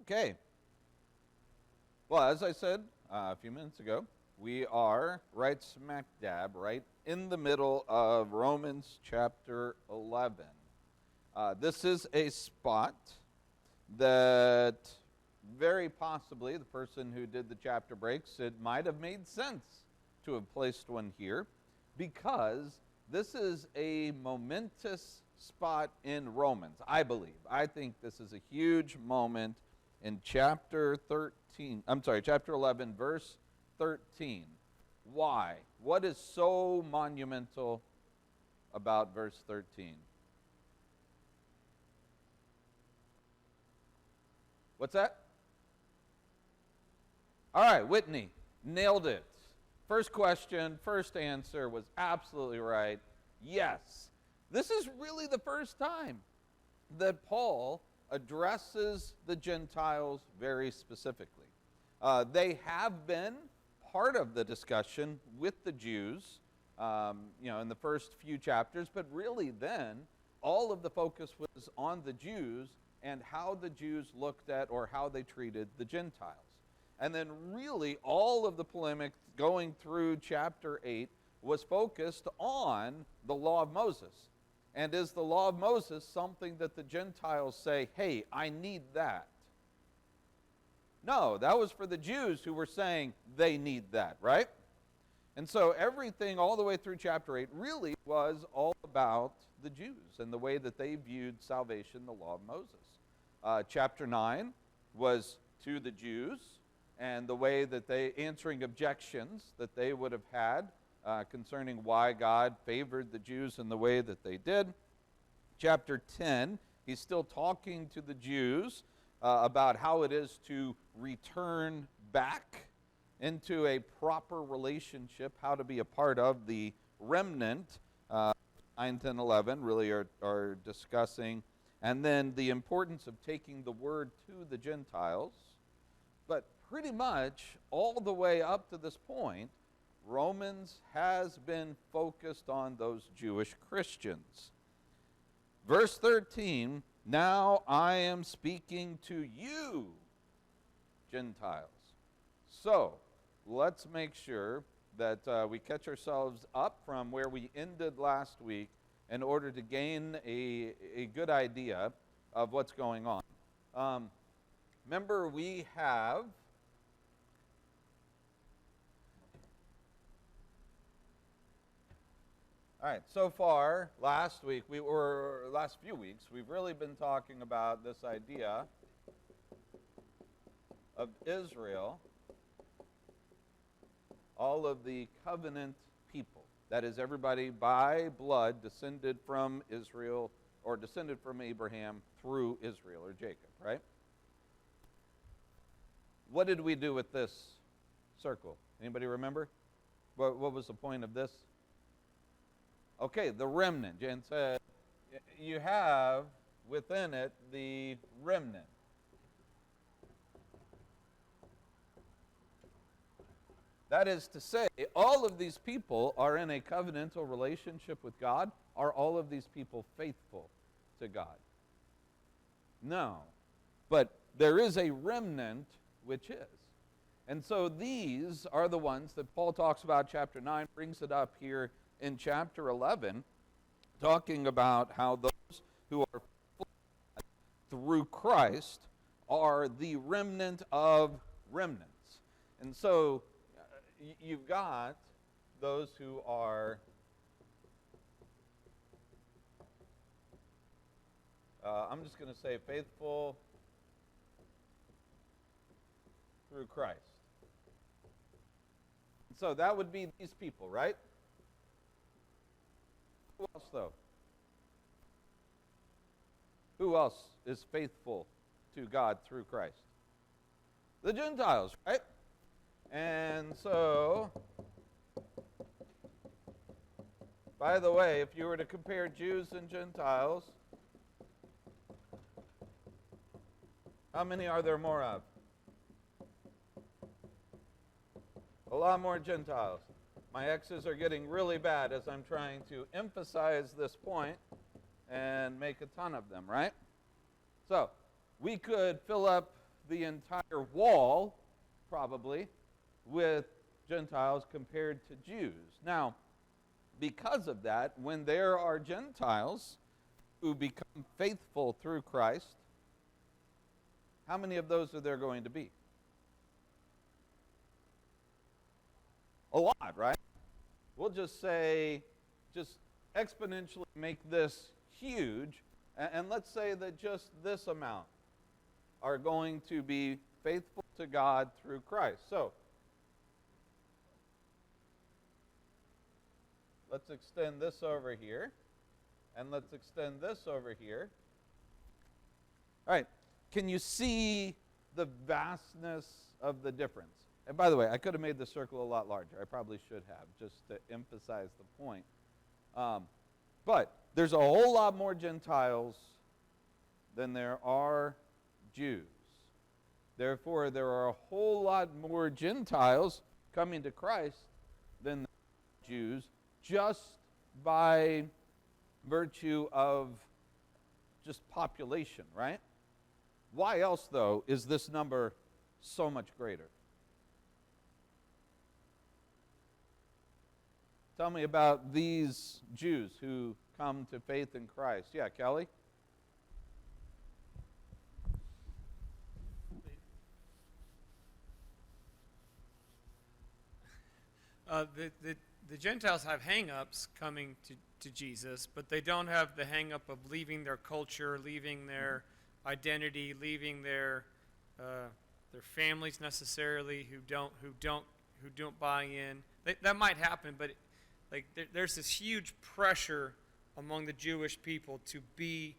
Okay. Well, as I said a few minutes ago, we are right smack dab, right in the middle of Romans chapter 11. This is a spot that very possibly the person who did the chapter breaks, it might have made sense to have placed one here because this is a momentous spot in Romans, I believe. I think this is a huge moment in chapter 11, verse 13. Why? What is so monumental about verse 13? What's that? All right, Whitney, nailed it. First question, first answer was absolutely right. Yes. This is really the first time that Paul addresses the Gentiles very specifically. They have been part of the discussion with the Jews, in the first few chapters, but really then all of the focus was on the Jews and how the Jews looked at or how they treated the Gentiles. And then really all of the polemic going through chapter 8 was focused on the law of Moses. And is the law of Moses something that the Gentiles say, hey, I need that? No, that was for the Jews who were saying they need that, right? And so everything all the way through chapter 8 really was all about the Jews and the way that they viewed salvation, the law of Moses. Chapter 9 was to the Jews and the way that they, answering objections that they would have had concerning why God favored the Jews in the way that they did. Chapter 10, he's still talking to the Jews about how it is to return back into a proper relationship, how to be a part of the remnant. 9, 10, 11 really are discussing. And then the importance of taking the word to the Gentiles. But pretty much all the way up to this point, Romans has been focused on those Jewish Christians. Verse 13, now I am speaking to you, Gentiles. So, let's make sure that we catch ourselves up from where we ended last week in order to gain a good idea of what's going on. Remember, we have all right, so far, last few weeks, we've really been talking about this idea of Israel, all of the covenant people. That is, everybody by blood descended from Israel or descended from Abraham through Israel or Jacob, right? What did we do with this circle? Anybody remember? What was the point of this? Okay, the remnant. Jen said you have within it the remnant. That is to say, all of these people are in a covenantal relationship with God. Are all of these people faithful to God? No. But there is a remnant which is. And so these are the ones that Paul talks about, chapter 9, brings it up here in chapter 11, talking about how those who are through Christ are the remnant of remnants. And so you've got those who are I'm just going to say faithful through Christ. So that would be these people, right? Who else, though? Who else is faithful to God through Christ? The Gentiles, right? And so, by the way, if you were to compare Jews and Gentiles, how many are there more of? A lot more Gentiles. My X's are getting really bad as I'm trying to emphasize this point and make a ton of them, right? So, we could fill up the entire wall, probably, with Gentiles compared to Jews. Now, because of that, when there are Gentiles who become faithful through Christ, how many of those are there going to be? A lot, right? We'll just say, just exponentially make this huge, and let's say that just this amount are going to be faithful to God through Christ. So, let's extend this over here, and let's extend this over here. All right, can you see the vastness of the difference? And by the way, I could have made the circle a lot larger. I probably should have, just to emphasize the point. But there's a whole lot more Gentiles than there are Jews. Therefore, there are a whole lot more Gentiles coming to Christ than Jews, just by virtue of just population, right? Why else, though, is this number so much greater? Tell me about these Jews who come to faith in Christ. Yeah, Kelly? The Gentiles have hang-ups coming to Jesus, but they don't have the hang-up of leaving their culture, leaving their identity, leaving their families necessarily who don't buy in. That might happen, but there's this huge pressure among the Jewish people to be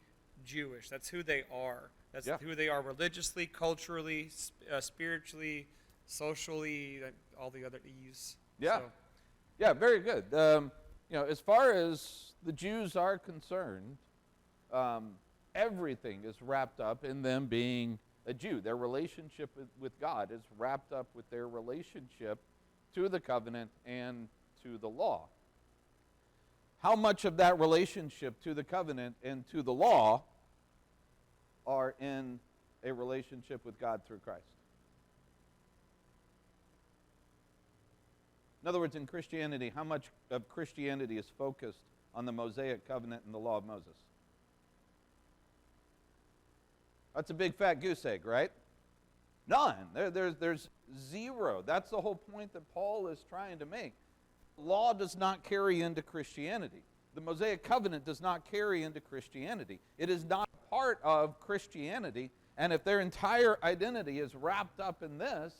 Jewish. That's who they are. That's who they are religiously, culturally, spiritually, socially, all the other E's. Yeah. So. Yeah, very good. As far as the Jews are concerned, everything is wrapped up in them being a Jew. Their relationship with God is wrapped up with their relationship to the covenant and to the law. How much of that relationship to the covenant and to the law are in a relationship with God through Christ? In other words, in Christianity, how much of Christianity is focused on the Mosaic covenant and the law of Moses? That's a big fat goose egg, right? None. There's zero. That's the whole point that Paul is trying to make. Law does not carry into Christianity. The Mosaic covenant does not carry into Christianity. It is not part of Christianity, and if their entire identity is wrapped up in this,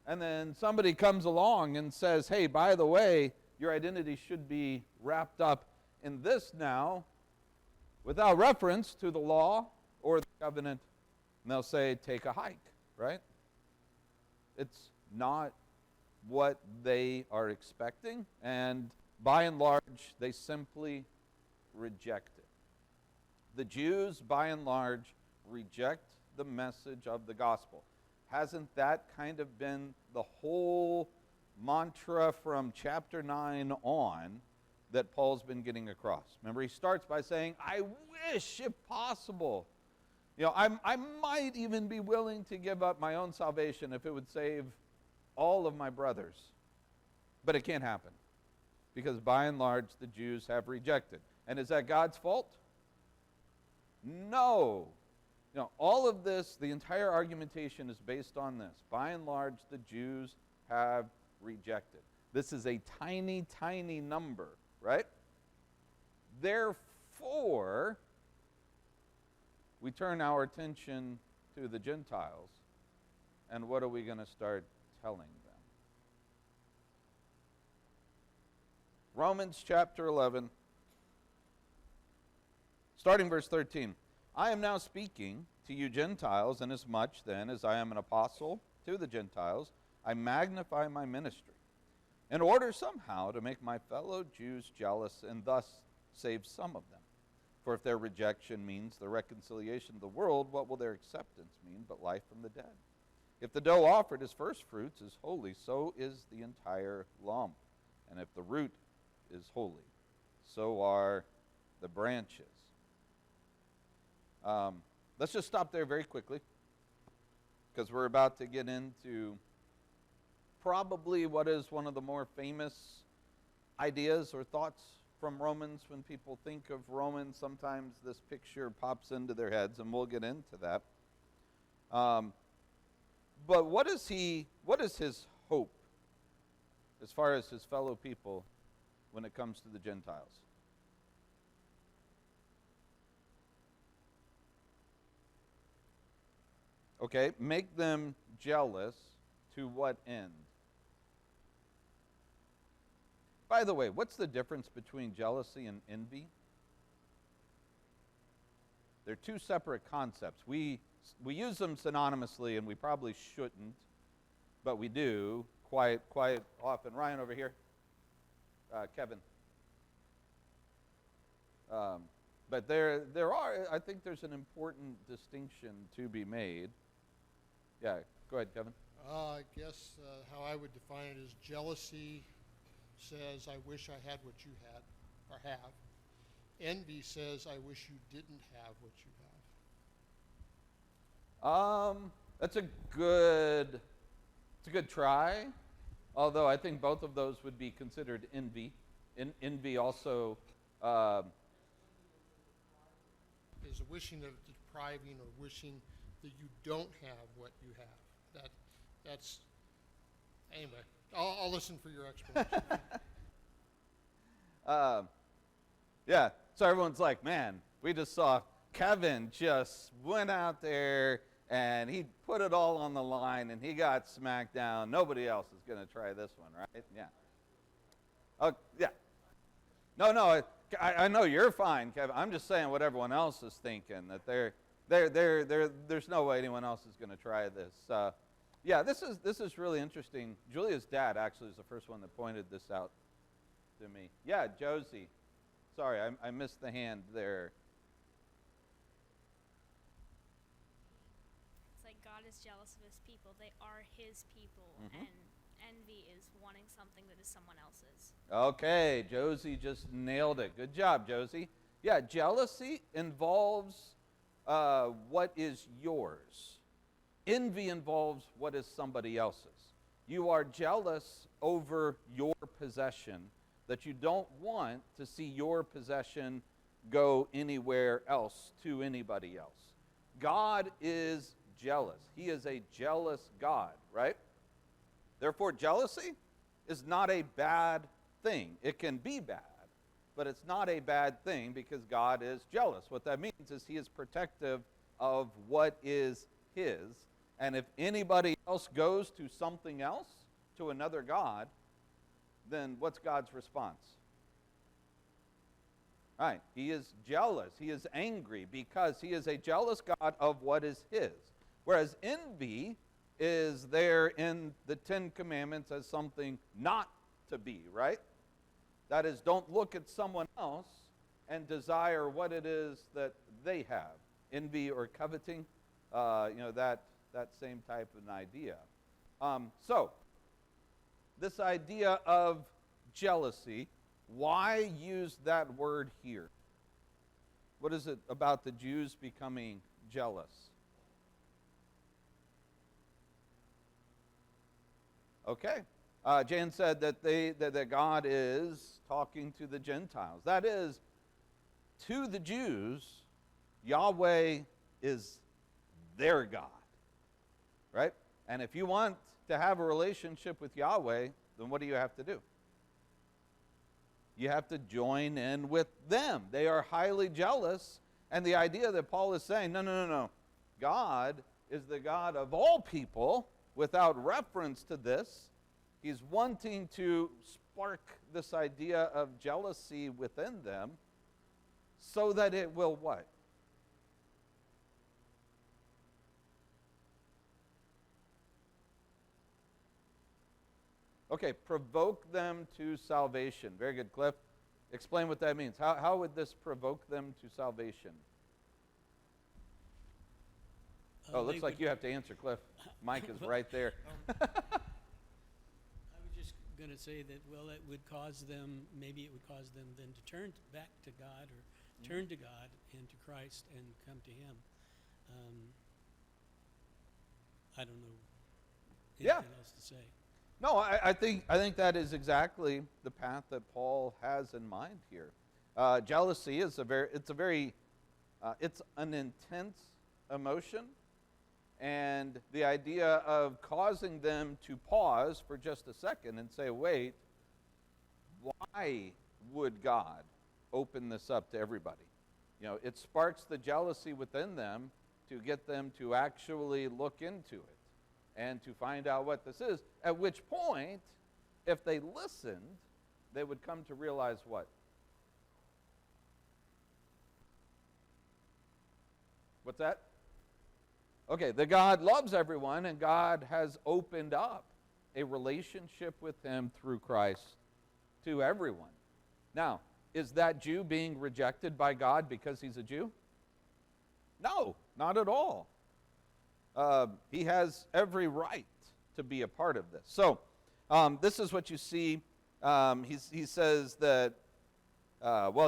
and then somebody comes along and says, hey, by the way, your identity should be wrapped up in this now, without reference to the law or the covenant, and they'll say, take a hike, right? It's not what they are expecting, and by and large, they simply reject it. The Jews, by and large, reject the message of the gospel. Hasn't that kind of been the whole mantra from chapter 9 on that Paul's been getting across? Remember, he starts by saying, I wish, if possible, I might even be willing to give up my own salvation if it would save all of my brothers. But it can't happen, because by and large, the Jews have rejected. And is that God's fault? No. All of this, the entire argumentation is based on this. By and large, the Jews have rejected. This is a tiny, tiny number, right? Therefore, we turn our attention to the Gentiles, and what are we going to start telling them? Romans chapter 11, starting verse 13. I am now speaking to you Gentiles, inasmuch then as I am an apostle to the Gentiles, I magnify my ministry, in order somehow to make my fellow Jews jealous and thus save some of them. For if their rejection means the reconciliation of the world, what will their acceptance mean but life from the dead? If the dough offered as first fruits is holy, so is the entire lump. And if the root is holy, so are the branches. Let's just stop there very quickly. because we're about to get into probably what is one of the more famous ideas or thoughts from Romans. When people think of Romans, sometimes this picture pops into their heads, and we'll get into that. But what is his hope as far as his fellow people when it comes to the Gentiles? Okay, make them jealous. To what end? By the way, what's the difference between jealousy and envy? They're two separate concepts. We use them synonymously, and we probably shouldn't, but we do quite often. Ryan over here, Kevin. But there are, I think there's an important distinction to be made. Yeah, go ahead, Kevin. I guess how I would define it is jealousy says, I wish I had what you had or have. Envy says, I wish you didn't have what you have. That's a good try. Although I think both of those would be considered envy. Envy also is a wishing of depriving or wishing that you don't have what you have. That's anyway. I'll listen for your explanation. Yeah. So everyone's like, man, we just saw Kevin just went out there and he put it all on the line and he got smacked down. Nobody else is going to try this one, right? Yeah. Oh, yeah. No, I know you're fine, Kevin. I'm just saying what everyone else is thinking, that there's no way anyone else is going to try this. Yeah, this is really interesting. Julia's dad actually is the first one that pointed this out to me. Yeah, Josie. Sorry, I missed the hand there. It's like God is jealous of his people. They are his people, and envy is wanting something that is someone else's. Okay, Josie just nailed it. Good job, Josie. Yeah, jealousy involves what is yours. Envy involves what is somebody else's. You are jealous over your possession, that you don't want to see your possession go anywhere else to anybody else. God is jealous. He is a jealous God, right? Therefore, jealousy is not a bad thing. It can be bad, but it's not a bad thing because God is jealous. What that means is he is protective of what is his. And if anybody else goes to something else, to another god, then what's God's response? Right, he is jealous. He is angry because he is a jealous God of what is his. Whereas envy is there in the Ten Commandments as something not to be, right? That is, don't look at someone else and desire what it is that they have. Envy or coveting, that same type of an idea. So, this idea of jealousy, why use that word here? What is it about the Jews becoming jealous? Okay. Jan said that God is talking to the Gentiles. That is, to the Jews, Yahweh is their God. Right? And if you want to have a relationship with Yahweh, then what do you have to do? You have to join in with them. They are highly jealous. And the idea that Paul is saying, no. God is the God of all people without reference to this. He's wanting to spark this idea of jealousy within them so that it will what? Okay, provoke them to salvation. Very good, Cliff. Explain what that means. How would this provoke them to salvation? Oh, it looks like you have to answer, Cliff. Mike is right there. I was just going to say that, well, it would cause them, maybe it would cause them then to turn back to God or turn to God and to Christ and come to him. I don't know Yeah. anything else to say. No, I think that is exactly the path that Paul has in mind here. Jealousy is it's an intense emotion, and the idea of causing them to pause for just a second and say, wait, why would God open this up to everybody? You know, it sparks the jealousy within them to get them to actually look into it and to find out what this is, at which point, if they listened, they would come to realize what? What's that? Okay, that God loves everyone, and God has opened up a relationship with him through Christ to everyone. Now, is that Jew being rejected by God because he's a Jew? No, not at all. He has every right to be a part of this. So, this is what you see. He says that,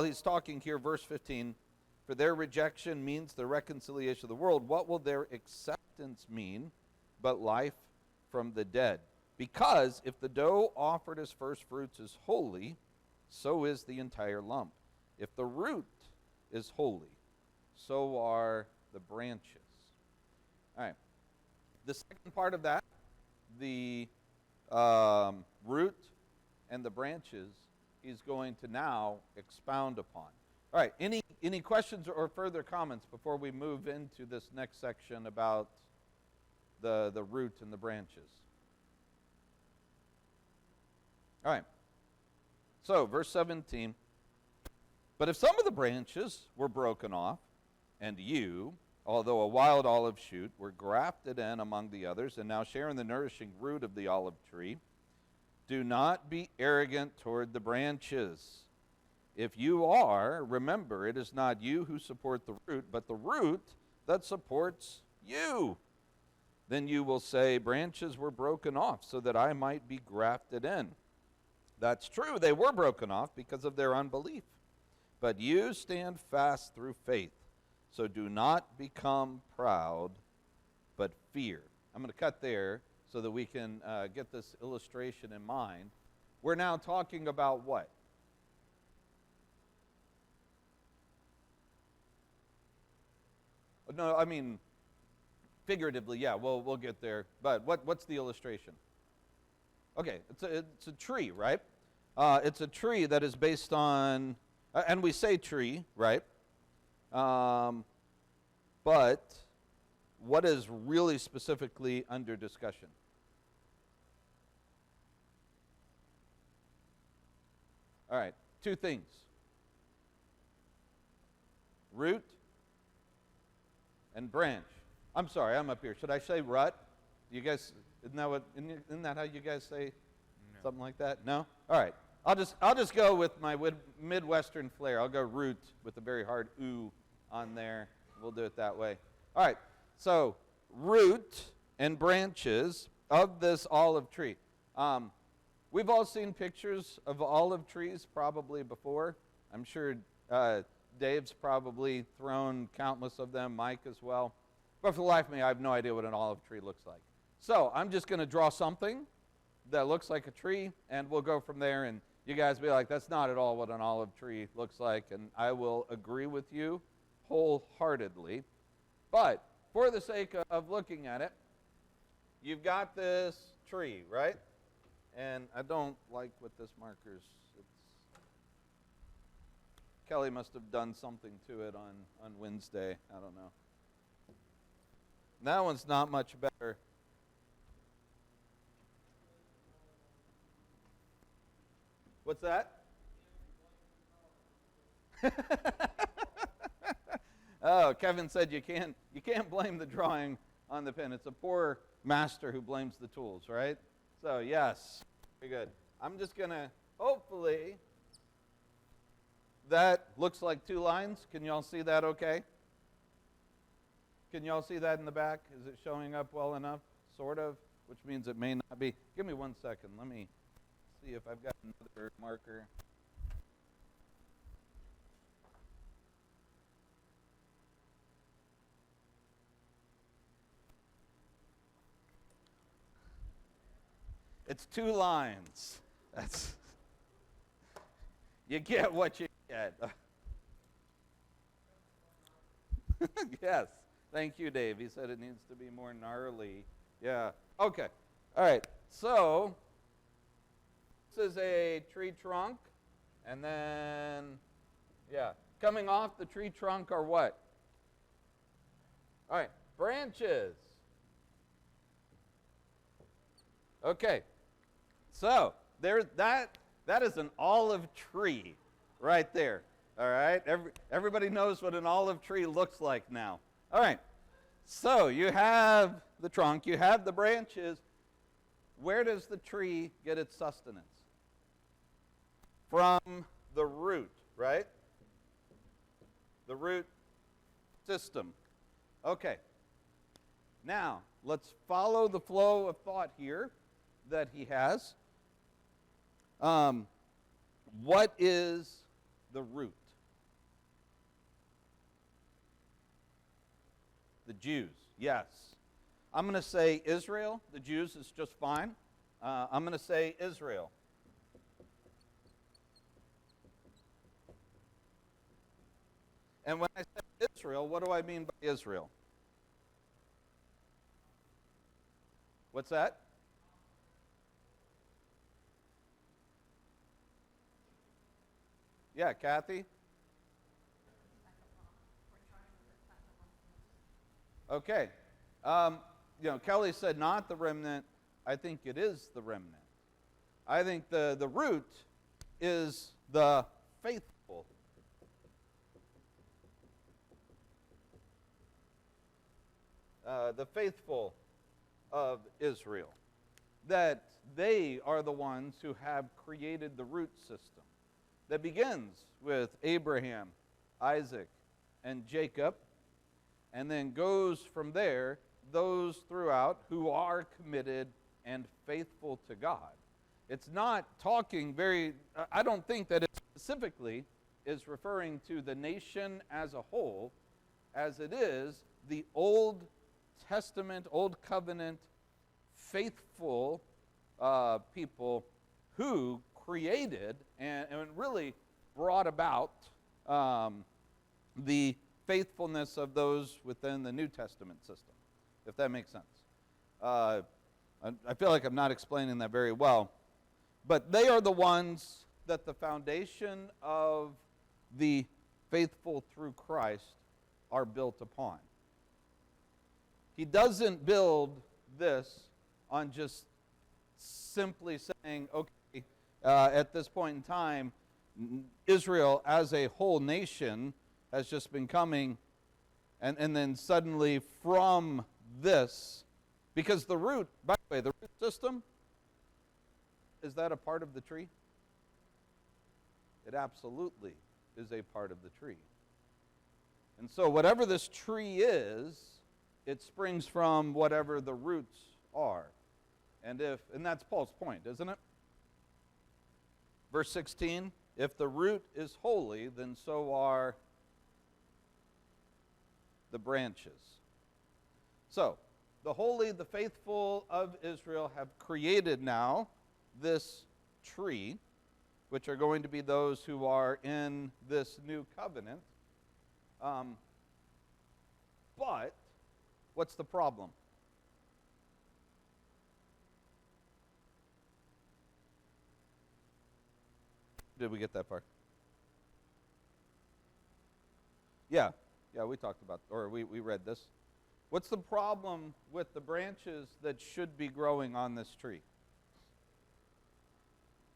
he's talking here, verse 15, for their rejection means the reconciliation of the world. What will their acceptance mean but life from the dead? Because if the dough offered as first fruits is holy, so is the entire lump. If the root is holy, so are the branches. All right. The second part of that, the root and the branches, he's going to now expound upon. All right. Any questions or further comments before we move into this next section about the root and the branches? All right. So, verse 17. But if some of the branches were broken off, and you, although a wild olive shoot, were grafted in among the others, and now share in the nourishing root of the olive tree, do not be arrogant toward the branches. If you are, remember, it is not you who support the root, but the root that supports you. Then you will say, branches were broken off so that I might be grafted in. That's true, they were broken off because of their unbelief. But you stand fast through faith. So do not become proud, but fear. I'm going to cut there so that we can get this illustration in mind. We're now talking about what? No, I mean, figuratively, yeah, we'll get there. But what's the illustration? Okay, it's a tree, right? It's a tree that is based on, and we say tree, right? But what is really specifically under discussion? All right, two things. Root and branch. I'm sorry, I'm up here. Should I say rut? You guys, isn't that how you guys say something like that? No? All right. I'll just go with my Midwestern flair. I'll go root with a very hard ooh on there. We'll do it that way. All right. So, root and branches of this olive tree. We've all seen pictures of olive trees probably before. I'm sure Dave's probably thrown countless of them, Mike as well. But for the life of me, I have no idea what an olive tree looks like. So I'm just going to draw something that looks like a tree, and we'll go from there, and you guys be like, that's not at all what an olive tree looks like, and I will agree with you wholeheartedly. But for the sake of looking at it, you've got this tree, right? And I don't like what this marker's, Kelly must have done something to it on Wednesday. I don't know. That one's not much better. What's that? Oh, Kevin said you can't blame the drawing on the pen. It's a poor master who blames the tools, right? So yes, very good. I'm just gonna, hopefully, that looks like two lines. Can y'all see that okay? Can y'all see that in the back? Is it showing up well enough? Sort of, which means it may not be. Give me 1 second. Let me see if I've got another marker. It's 2 lines. That's you get what you get. Yes. Thank you, Dave. He said it needs to be more gnarly. Yeah. Okay. All right. So this is a tree trunk, and then coming off the tree trunk are what? All right, branches. Okay. So that is an olive tree right there. All right? Everybody knows what an olive tree looks like now. All right. So you have the trunk, you have the branches. Where does the tree get its sustenance? From the root, right? The root system. Okay. Now, let's follow the flow of thought here that he has. What is the root? The Jews, yes. I'm going to say Israel. The Jews is just fine. I'm going to say Israel. And when I say Israel, what do I mean by Israel? What's that? Yeah, Kathy? Okay. Kelly said not the remnant. I think it is the remnant. I think the root is the faithful. The faithful of Israel. That they are the ones who have created the root system that begins with Abraham, Isaac, and Jacob, and then goes from there, those throughout who are committed and faithful to God. It's not talking I don't think that it specifically is referring to the nation as a whole, as it is the Old Testament, Old Covenant, faithful people who created and really brought about the faithfulness of those within the New Testament system, if that makes sense. I feel like I'm not explaining that very well, but they are the ones that the foundation of the faithful through Christ are built upon. He doesn't build this on just simply saying, okay, at this point in time, Israel as a whole nation has just been coming, and then suddenly from this, because the root, by the way, the root system, is that a part of the tree? It absolutely is a part of the tree. And so whatever this tree is, it springs from whatever the roots are. And that's Paul's point, isn't it? Verse 16, if the root is holy, then so are the branches. So, the holy, the faithful of Israel have created now this tree, which are going to be those who are in this new covenant. But, what's the problem? Did we get that far? Yeah, we talked about, or we read this. What's the problem with the branches that should be growing on this tree?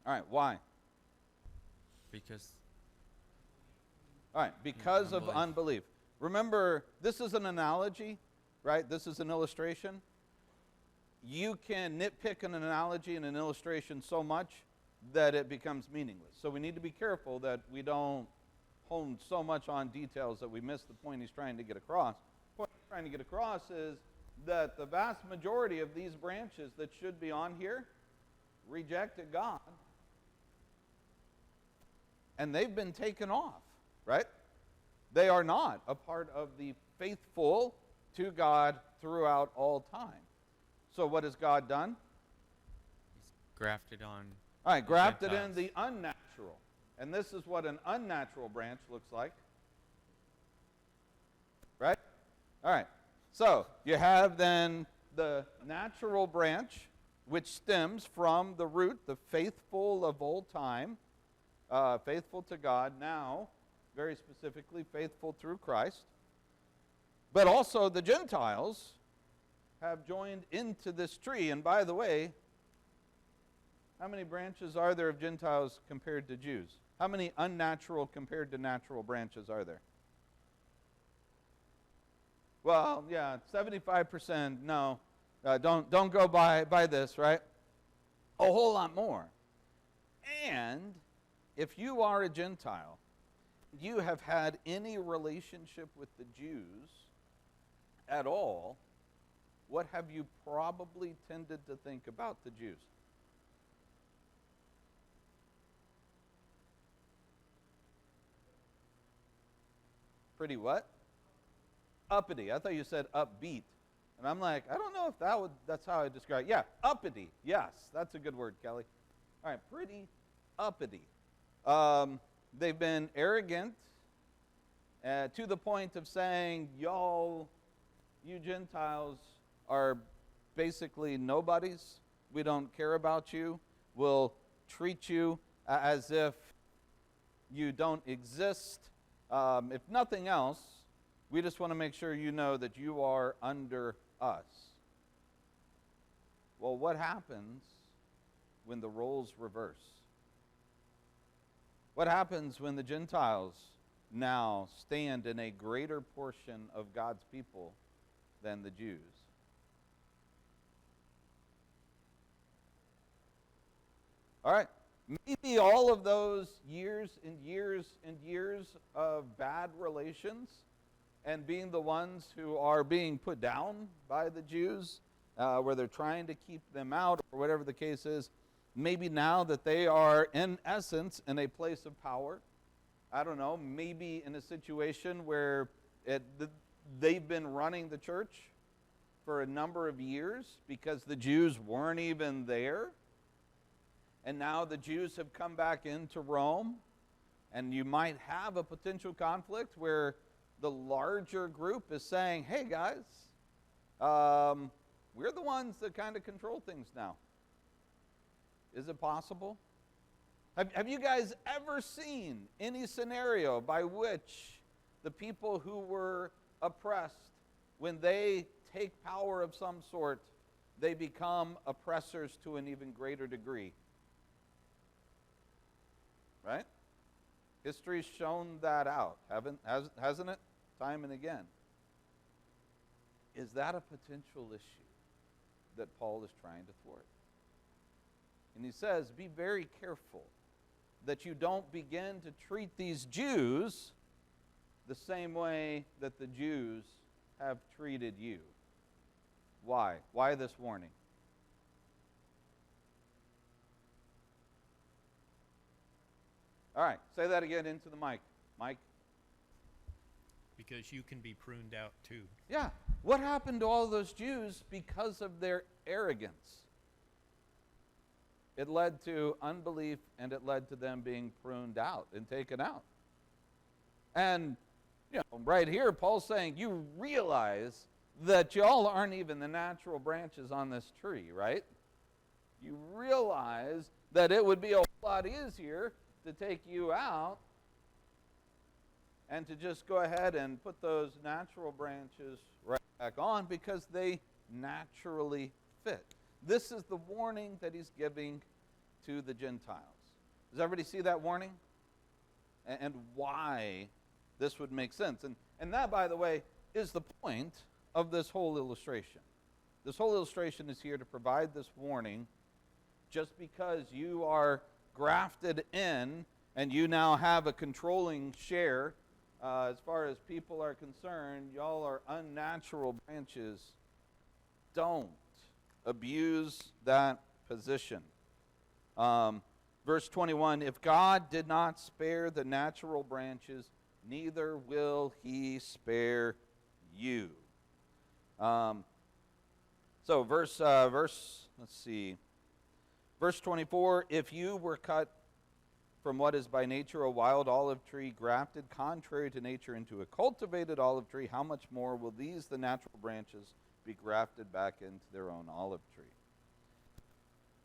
All right, why? Because of unbelief. Remember, this is an analogy, right? This is an illustration. You can nitpick an analogy and an illustration so much that it becomes meaningless. So we need to be careful that we don't hone so much on details that we miss the point he's trying to get across. The point he's trying to get across is that the vast majority of these branches that should be on here rejected God, and they've been taken off, right? They are not a part of the faithful to God throughout all time. So what has God done? grafted on. All right, grafted in Gentiles. the unnatural. And this is what an unnatural branch looks like. Right? All right. So you have then the natural branch, which stems from the root, the faithful of old time, faithful to God, now, very specifically, faithful through Christ. But also the Gentiles have joined into this tree. And by the way, how many branches are there of Gentiles compared to Jews? How many unnatural compared to natural branches are there? Well, yeah, 75%, no. Don't go by this, right? A whole lot more. And if you are a Gentile, you have had any relationship with the Jews at all, what have you probably tended to think about the Jews? Pretty what? Uppity. I thought you said upbeat. And I'm like, I don't know if that's how I describe it. Yeah, uppity. Yes, that's a good word, Kelly. All right, pretty uppity. They've been arrogant to the point of saying, y'all, you Gentiles are basically nobodies. We don't care about you. We'll treat you as if you don't exist. If nothing else, we just want to make sure you know that you are under us. Well, what happens when the roles reverse? What happens when the Gentiles now stand in a greater portion of God's people than the Jews? All right. Maybe all of those years and years and years of bad relations and being the ones who are being put down by the Jews, where they're trying to keep them out or whatever the case is, maybe now that they are in essence in a place of power, I don't know, maybe in a situation where they've been running the church for a number of years because the Jews weren't even there. And now the Jews have come back into Rome, and you might have a potential conflict where the larger group is saying, hey guys, we're the ones that kind of control things now. Is it possible? Have you guys ever seen any scenario by which the people who were oppressed, when they take power of some sort, they become oppressors to an even greater degree? Right? History's shown that out, hasn't it? Time and again. Is that a potential issue that Paul is trying to thwart? And he says, be very careful that you don't begin to treat these Jews the same way that the Jews have treated you. Why? Why this warning? All right, say that again into the mic. Mike? Because you can be pruned out too. Yeah. What happened to all those Jews because of their arrogance? It led to unbelief, and it led to them being pruned out and taken out. And, right here, Paul's saying, you realize that y'all aren't even the natural branches on this tree, right? You realize that it would be a whole lot easier to take you out and to just go ahead and put those natural branches right back on because they naturally fit. This is the warning that he's giving to the Gentiles. Does everybody see that warning? And why this would make sense. And that, by the way, is the point of this whole illustration. This whole illustration is here to provide this warning. Just because you are grafted in and you now have a controlling share, as far as people are concerned, y'all are unnatural branches. Don't abuse that position. Verse 21, if God did not spare the natural branches, neither will he spare you. So verse Verse 24, if you were cut from what is by nature a wild olive tree, grafted contrary to nature into a cultivated olive tree, how much more will these, the natural branches, be grafted back into their own olive tree?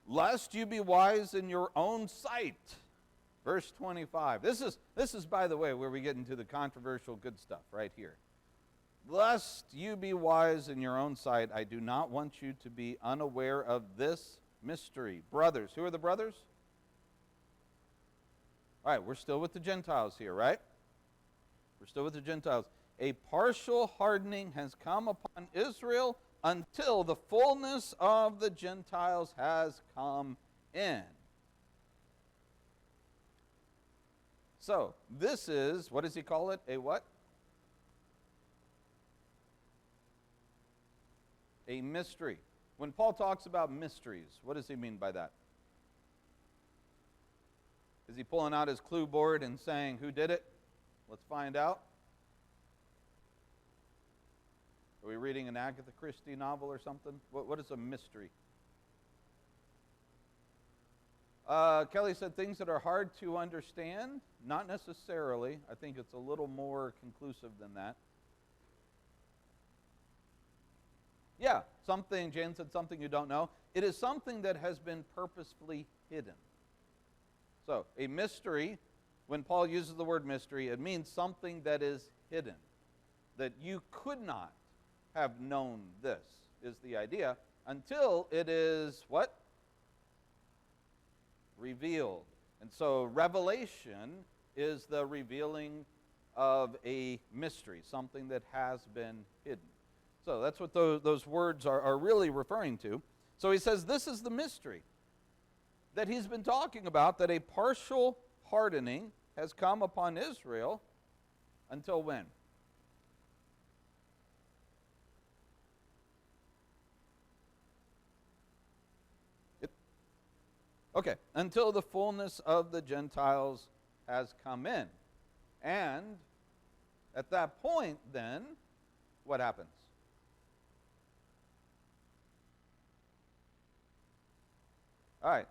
Lest you be wise in your own sight. Verse 25. This is, by the way, where we get into the controversial good stuff right here. Lest you be wise in your own sight, I do not want you to be unaware of this mystery. Brothers. Who are the brothers? All right, we're still with the Gentiles here, right? We're still with the Gentiles. A partial hardening has come upon Israel until the fullness of the Gentiles has come in. So, this is, what does he call it? A what? A mystery. When Paul talks about mysteries, what does he mean by that? Is he pulling out his clue board and saying, who did it? Let's find out. Are we reading an Agatha Christie novel or something? What is a mystery? Kelly said things that are hard to understand. Not necessarily. I think it's a little more conclusive than that. Yeah, something, Jan said something you don't know. It is something that has been purposefully hidden. So, a mystery, when Paul uses the word mystery, it means something that is hidden. That you could not have known this, is the idea, until it is what? Revealed. And so, revelation is the revealing of a mystery, something that has been hidden. So that's what those words are really referring to. So he says this is the mystery that he's been talking about, that a partial hardening has come upon Israel until when? Okay, until the fullness of the Gentiles has come in. And at that point then, what happens? All right.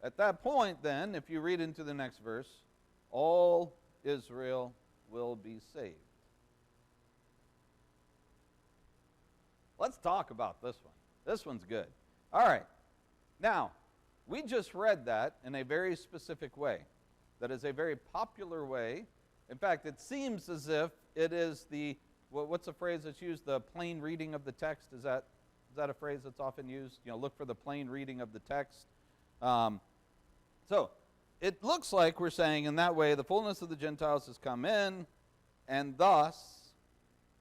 At that point, then, if you read into the next verse, all Israel will be saved. Let's talk about this one. This one's good. All right. Now, we just read that in a very specific way. That is a very popular way. In fact, it seems as if it is the, what's the phrase that's used? The plain reading of the text. Is that a phrase that's often used? You know, look for the plain reading of the text. So, it looks like we're saying in that way, the fullness of the Gentiles has come in, and thus,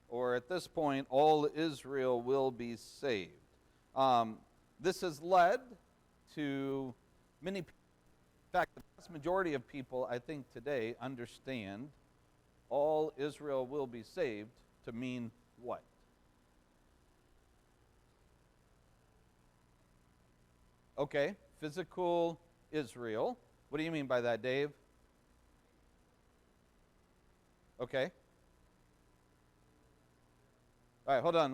or at this point, all Israel will be saved. This has led to many people. In fact, the vast majority of people, I think, today understand all Israel will be saved to mean what? Okay, physical Israel. What do you mean by that, Dave? Okay. All right, hold on.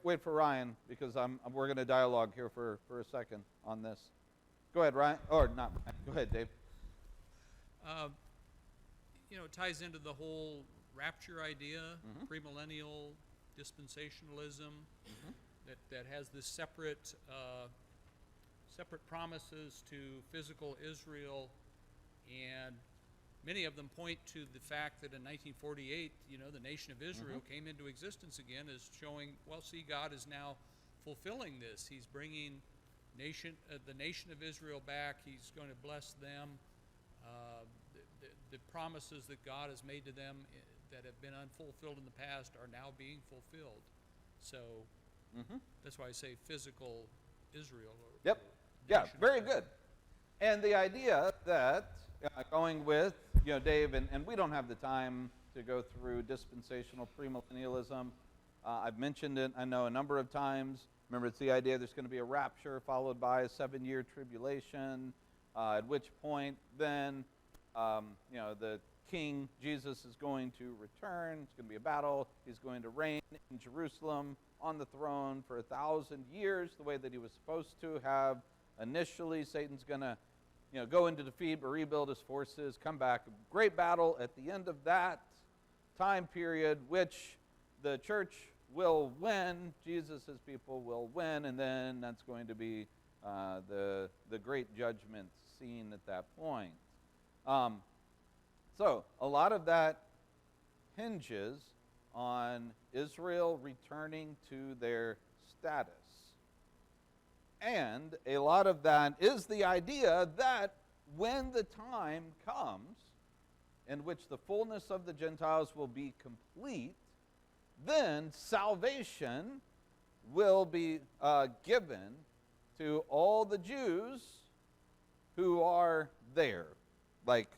Wait for Ryan, because we're going to dialogue here for a second on this. Go ahead, Ryan. Or not Ryan. Go ahead, Dave. It ties into the whole rapture idea, premillennial dispensationalism, that has this separate promises to physical Israel, and many of them point to the fact that in 1948, the nation of Israel came into existence again, as showing, well, see, God is now fulfilling this. He's bringing the nation of Israel back. He's going to bless them. The promises that God has made to them that have been unfulfilled in the past are now being fulfilled. So that's why I say physical Israel. Yep. Yeah, very good. And the idea that, going with, Dave, and we don't have the time to go through dispensational premillennialism. I've mentioned it, I know, a number of times. Remember, it's the idea there's going to be a rapture followed by a 7-year tribulation, at which point then, the King Jesus is going to return. It's going to be a battle. He's going to reign in Jerusalem on the throne for 1,000 years, the way that he was supposed to have Initially, Satan's going to go into defeat, but rebuild his forces, come back. A great battle at the end of that time period, which the church will win, Jesus' people will win, and then that's going to be the great judgment scene at that point. So a lot of that hinges on Israel returning to their status. And a lot of that is the idea that when the time comes in which the fullness of the Gentiles will be complete, then salvation will be given to all the Jews who are there. Like,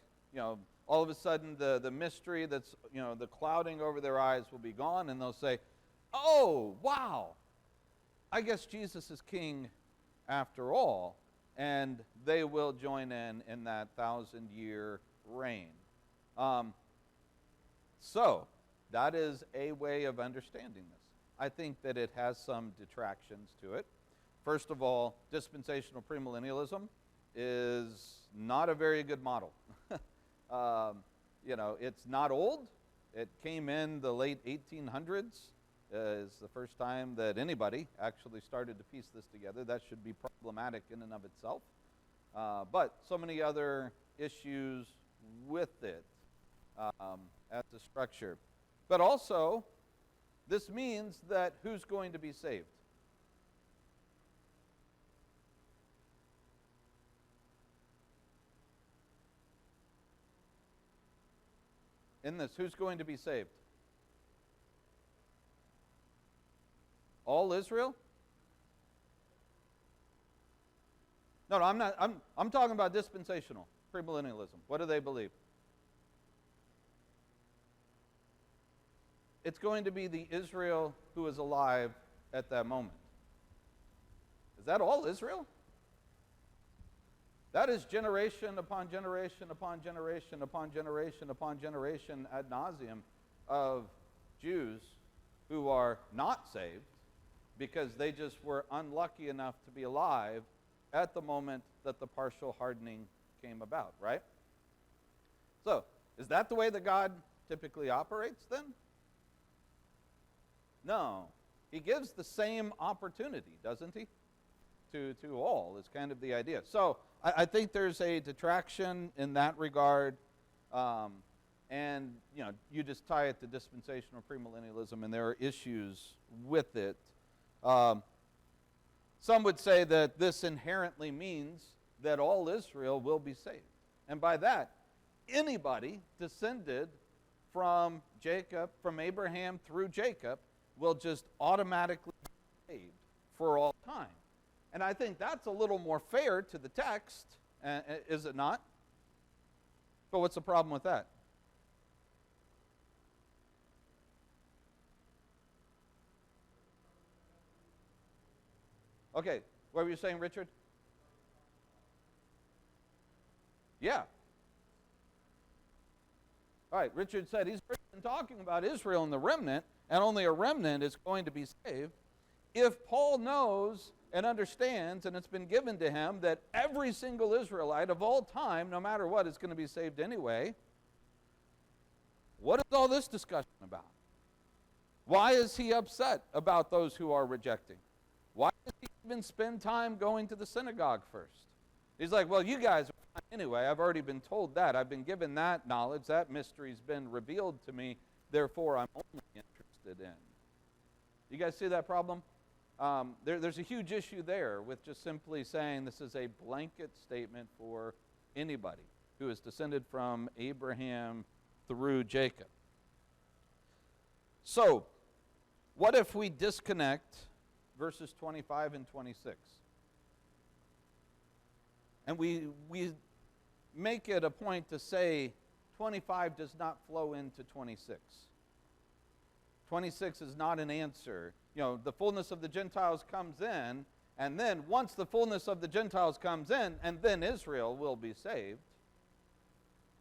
all of a sudden the mystery that's, the clouding over their eyes will be gone, and they'll say, oh, wow, I guess Jesus is king after all, and they will join in that 1,000-year reign. So that is a way of understanding this. I think that it has some detractions to it. First of all, dispensational premillennialism is not a very good model. It's not old. It came in the late 1800s. Is the first time that anybody actually started to piece this together. That should be problematic in and of itself. But so many other issues with it as a structure. But also, this means that who's going to be saved? In this, who's going to be saved? All Israel? No, I'm not. I'm talking about dispensational premillennialism. What do they believe? It's going to be the Israel who is alive at that moment. Is that all Israel? That is generation upon generation upon generation upon generation upon generation ad nauseum of Jews who are not saved because they just were unlucky enough to be alive at the moment that the partial hardening came about, right? So, is that the way that God typically operates then? No. He gives the same opportunity, doesn't he? To all is kind of the idea. So, I think there's a detraction in that regard. And, you just tie it to dispensational premillennialism, and there are issues with it. Some would say that this inherently means that all Israel will be saved. And by that, anybody descended from Jacob, from Abraham through Jacob, will just automatically be saved for all time. And I think that's a little more fair to the text, is it not? But what's the problem with that? Okay, what were you saying, Richard? Yeah. All right, Richard said he's been talking about Israel and the remnant, and only a remnant is going to be saved. If Paul knows and understands, and it's been given to him, that every single Israelite of all time, no matter what, is going to be saved anyway, what is all this discussion about? Why is he upset about those who are rejecting? Why does he even spend time going to the synagogue first? He's like, well, you guys are fine anyway. I've already been told that. I've been given that knowledge. That mystery's been revealed to me. Therefore, I'm only interested in. You guys see that problem? There's a huge issue there with just simply saying this is a blanket statement for anybody who is descended from Abraham through Jacob. So, what if we disconnect verses 25 and 26? And we make it a point to say 25 does not flow into 26. 26 is not an answer. The fullness of the Gentiles comes in, and then once the fullness of the Gentiles comes in, and then Israel will be saved.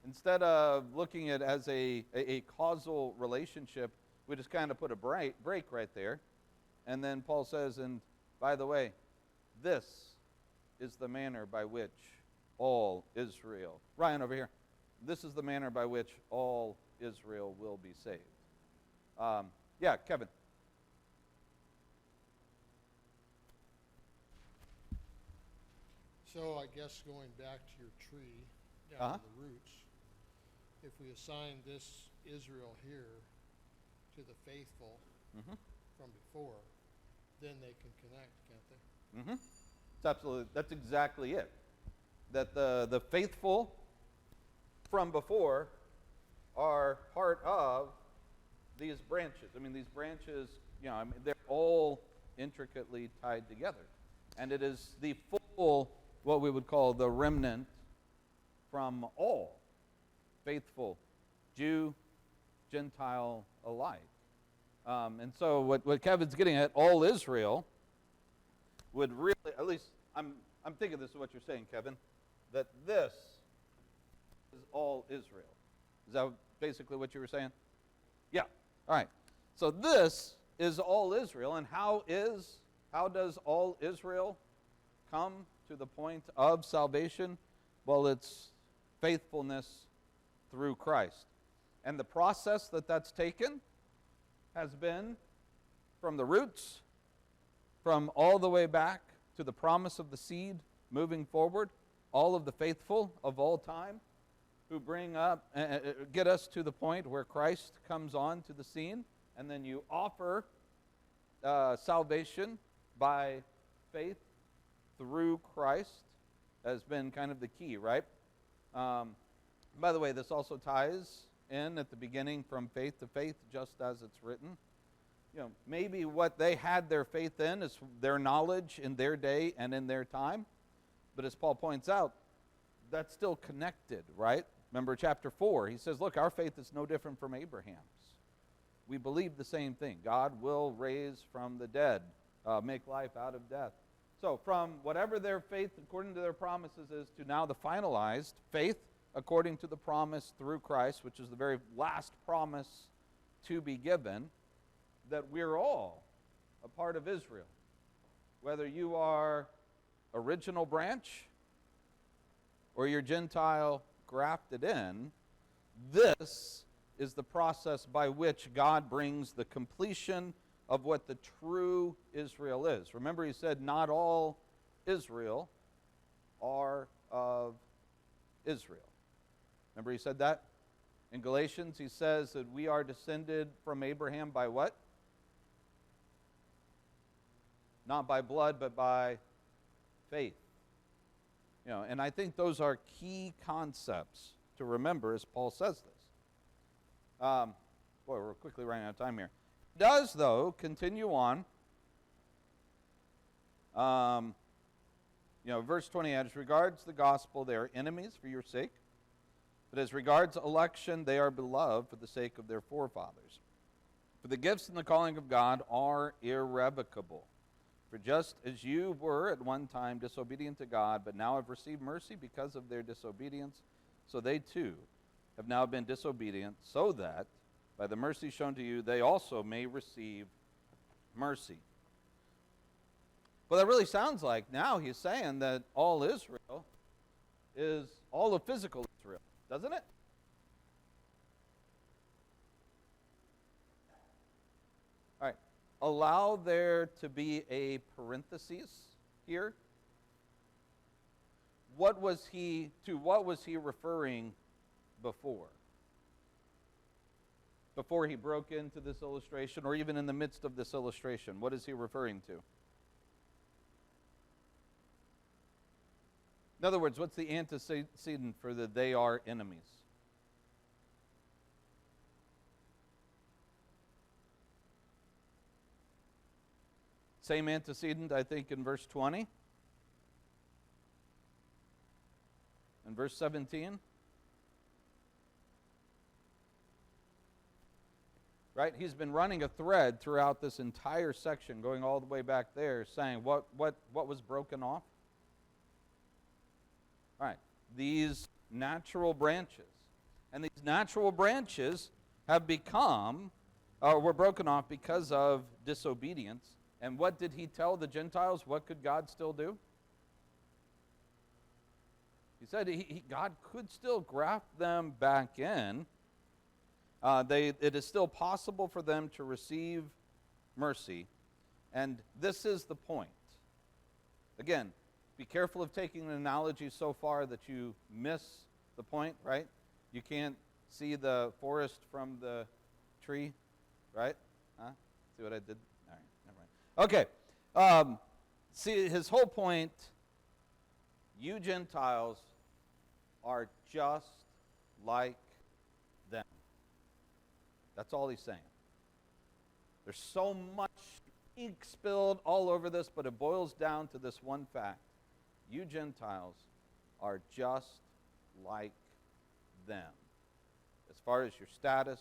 Instead of looking at it as a causal relationship, we just kind of put a break right there. And then Paul says, and by the way, this is the manner by which all Israel, Ryan over here, this is the manner by which all Israel will be saved. Yeah, Kevin. So I guess going back to your tree, down Uh-huh. to the roots, if we assign this Israel here to the faithful Mm-hmm. from before, then they can connect, can't they? Mm-hmm. That's exactly it. That the faithful from before are part of these branches. I mean, these branches, they're all intricately tied together. And it is the full, what we would call the remnant from all faithful, Jew, Gentile alike. And so what Kevin's getting at, all Israel would really, at least I'm thinking this is what you're saying, Kevin, that this is all Israel. Is that basically what you were saying? Yeah. All right. So this is all Israel, and how does all Israel come to the point of salvation? Well, it's faithfulness through Christ. And the process that's taken has been from the roots, from all the way back to the promise of the seed, moving forward, all of the faithful of all time who bring up, get us to the point where Christ comes on to the scene, and then you offer salvation by faith through Christ has been kind of the key, right? By the way, this also ties in at the beginning from faith to faith, just as it's written. Maybe what they had their faith in is their knowledge in their day and in their time. But as Paul points out, that's still connected, right? Remember chapter 4, he says, look, our faith is no different from Abraham's. We believe the same thing. God will raise from the dead, make life out of death. So from whatever their faith according to their promises is to now the finalized faith according to the promise through Christ, which is the very last promise to be given, that we're all a part of Israel. Whether you are original branch or you're Gentile grafted in, this is the process by which God brings the completion of what the true Israel is. Remember, he said not all Israel are of Israel. Remember he said that? In Galatians, he says that we are descended from Abraham by what? Not by blood, but by faith. And I think those are key concepts to remember as Paul says this. Boy, we're quickly running out of time here. It does, though, continue on. Verse 20, as regards the gospel, they are enemies for your sake. But as regards election, they are beloved for the sake of their forefathers. For the gifts and the calling of God are irrevocable. For just as you were at one time disobedient to God, but now have received mercy because of their disobedience, so they too have now been disobedient, so that by the mercy shown to you, they also may receive mercy. Well, that really sounds like now he's saying that all Israel is all of physical Israel, doesn't it? All right. Allow there to be a parenthesis here. What was he referring before? Before he broke into this illustration, or even in the midst of this illustration, what is he referring to? In other words, what's the antecedent for the they are enemies? Same antecedent, I think, in verse 20. And verse 17. Right? He's been running a thread throughout this entire section, going all the way back there, saying what was broken off? All right. These natural branches. And these natural branches have were broken off because of disobedience. And what did he tell the Gentiles? What could God still do? He said God could still graft them back in. It is still possible for them to receive mercy. And this is the point. Again, be careful of taking an analogy so far that you miss the point, right? You can't see the forest from the tree, right? Huh? See what I did? All right, never mind. Okay. See, his whole point, you Gentiles are just like them. That's all he's saying. There's so much ink spilled all over this, but it boils down to this one fact. You Gentiles are just like them. As far as your status,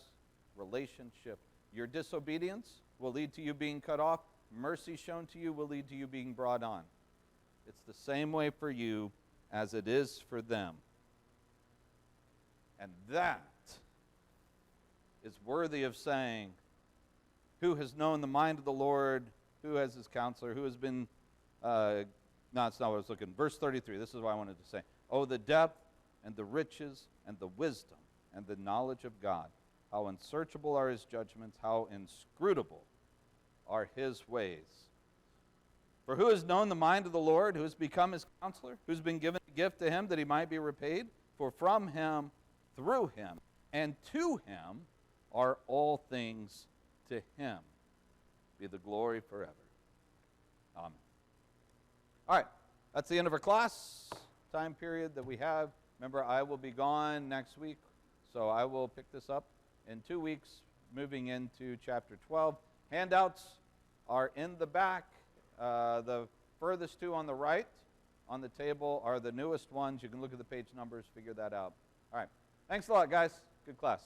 relationship, your disobedience will lead to you being cut off. Mercy shown to you will lead to you being brought on. It's the same way for you as it is for them. And that is worthy of saying, who has known the mind of the Lord, who has his counselor, who has been, no, that's not what I was looking. Verse 33, this is what I wanted to say. Oh, the depth and the riches and the wisdom and the knowledge of God. How unsearchable are his judgments, how inscrutable are his ways. For who has known the mind of the Lord, who has become his counselor, who's been given a gift to him that he might be repaid? For from him, through him, and to him are all things. To him be the glory forever. Amen. All right, that's the end of our class time period that we have. Remember, I will be gone next week, so I will pick this up in 2 weeks, moving into chapter 12. Handouts are in the back. The furthest two on the right on the table are the newest ones. You can look at the page numbers, figure that out. All right. Thanks a lot, guys. Good class.